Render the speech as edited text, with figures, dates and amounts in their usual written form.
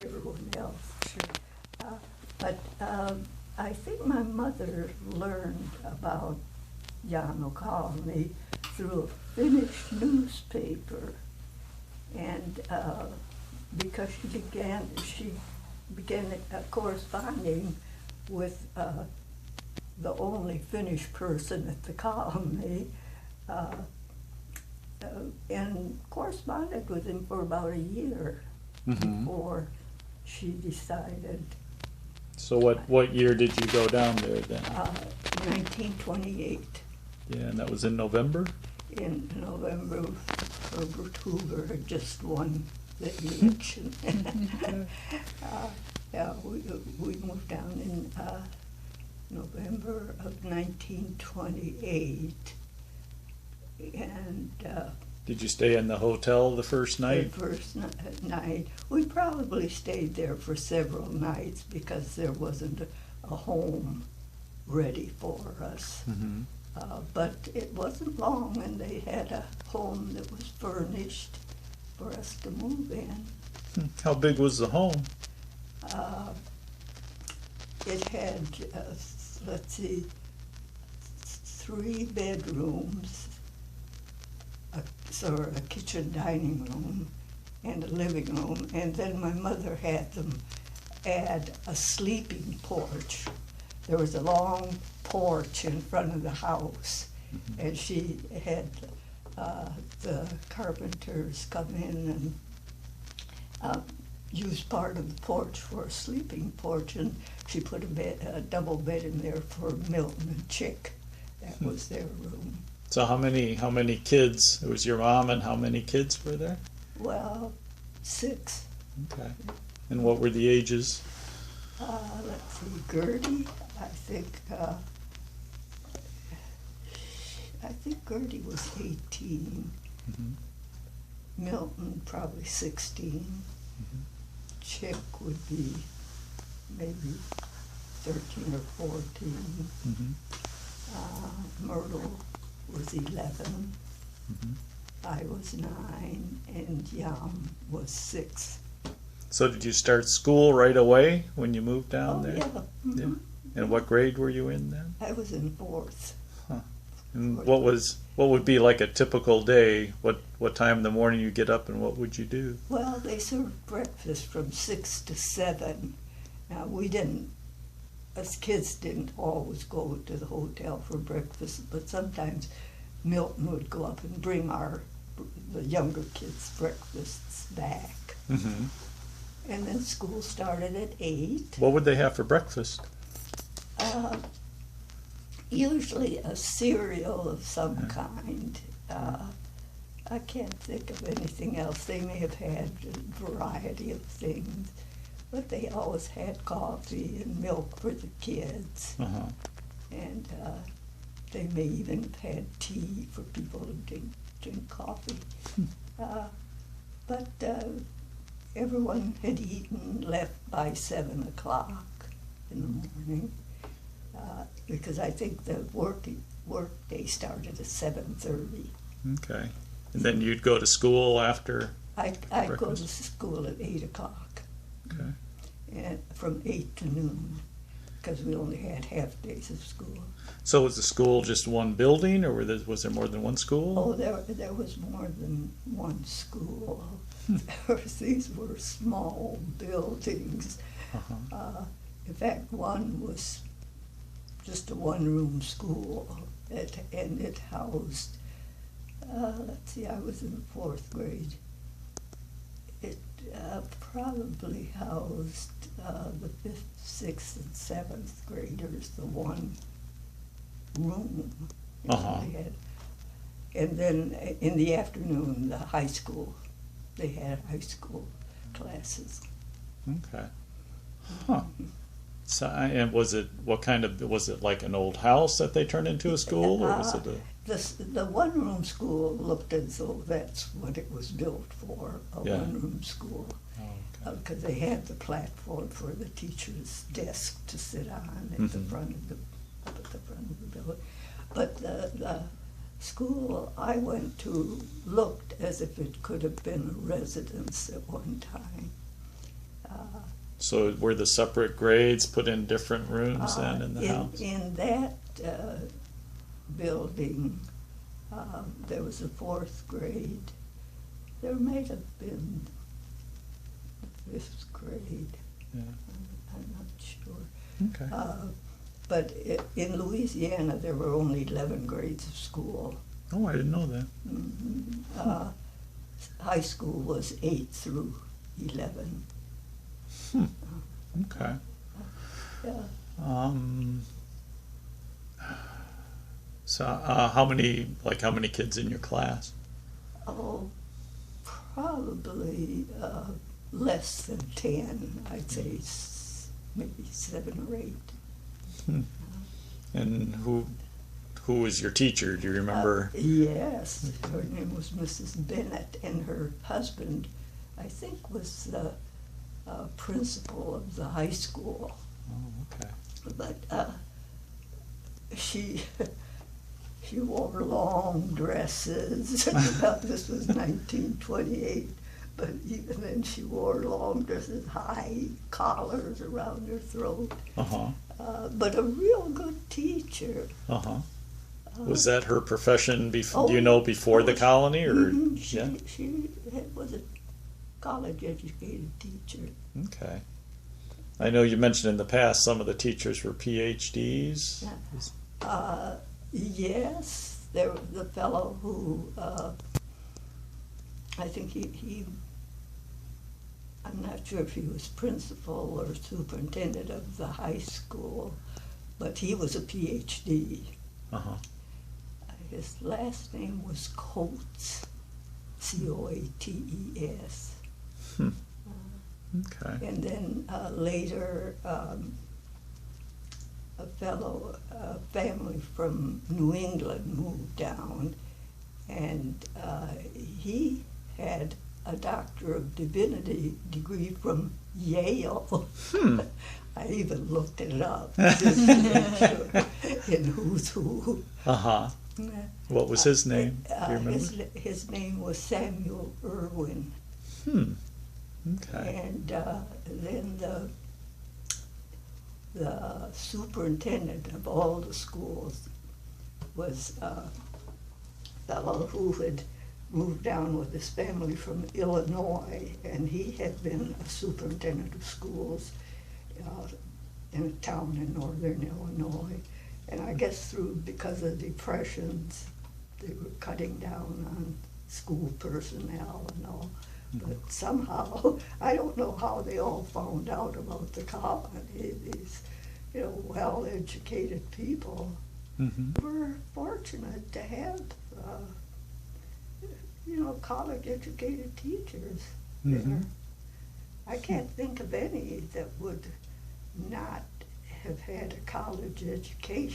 everyone else. But I think my mother learned about Llano Colony through a Finnish newspaper, and because she began corresponding with the only Finnish person at the colony, and corresponded with him for about a year before she decided. So what year did you go down there then? 1928. Yeah, and that was in November? In November, Herbert Hoover had just won the election. Yeah, we moved down in November of 1928. And did you stay in the hotel the first night? the first night, we probably stayed there for several nights because there wasn't a home ready for us. But it wasn't long, and they had a home that was furnished for us to move in. How big was the home? It had, let's see, 3 bedrooms, a kitchen dining room, and a living room. And then my mother had them add a sleeping porch. There was a long porch in front of the house, and she had the carpenters come in and use part of the porch for a sleeping porch, and she put a double bed in there for Milton and Chick. That was their room. So how many kids? It was your mom, and how many kids were there? Well, 6. Okay. And what were the ages? Let's see, Gertie, I think Gertie was 18. Milton probably 16. Chick would be maybe 13 or 14. Myrtle was 11. I was 9, and Yam was 6. So did you start school right away when you moved down there? Yeah. Yeah. And what grade were you in then? I was in 4th. And what would be like a typical day? What time in the morning you get up, and what would you do? Well, they served breakfast from 6 to 7. Now, we didn't, as kids, didn't always go to the hotel for breakfast, but sometimes Milton would go up and bring the younger kids' breakfasts back. And then school started at 8. What would they have for breakfast? Usually a cereal of some kind. I can't think of anything else. They may have had a variety of things, but they always had coffee and milk for the kids. And they may even have had tea for people who drink coffee. But everyone had eaten, left by 7 o'clock in the morning, because I think the work day started at 7:30. Okay. And then you'd go to school after I'd go to school at 8 o'clock. Okay. And from 8 to noon, because we only had half days of school. So was the school just one building, or was there more than one school? Oh, there was more than one school. These were small buildings. In fact, one was just a one-room school, and it housed, let's see, I was in the 4th grade. It probably housed the 5th, 6th, and 7th graders, the one room. And then in the afternoon, the high school, they had high school classes. Okay. So, and was it like an old house that they turned into a school, or was it the one-room school looked as though that's what it was built for, a one-room school. Because they had the platform for the teacher's desk to sit on at the front of the building. But the school I went to looked as if it could have been a residence at one time. So were the separate grades put in different rooms then in the house? In that building, there was a fourth grade. There may have been the fifth grade. Yeah. I'm not sure. Okay. But in Louisiana, there were only 11 grades of school. Oh, I didn't know that. Mm-hmm. High school was 8 through 11. Okay. Yeah. So how many kids in your class? Oh, probably less than 10. I'd say maybe 7 or 8. And who was your teacher? Do you remember? Yes, her name was Mrs. Bennett, and her husband, I think, was the principal of the high school. Oh, okay. But she wore long dresses. This was 1928, but even then she wore long dresses, high collars around her throat. But a real good teacher. Was that her profession? Do you know before the colony, or She was a college-educated teacher. Okay. I know you mentioned in the past some of the teachers were PhDs. Yes, there was the fellow who I think he I'm not sure if he was principal or superintendent of the high school, but he was a PhD. His last name was Coates, Coates. Okay. And then later, a family from New England moved down, and he had a Doctor of Divinity degree from Yale. I even looked it up just to make sure in who's who. What was his name? Do you remember? His name was Samuel Irwin. Okay. And then the superintendent of all the schools was a fellow who had moved down with his family from Illinois, and he had been a superintendent of schools in a town in northern Illinois. And I guess because of depressions, they were cutting down on school personnel and all. But somehow, I don't know how they all found out about the colony. These, well-educated people were fortunate to have, college-educated teachers there. I can't think of any that would not have had a college education.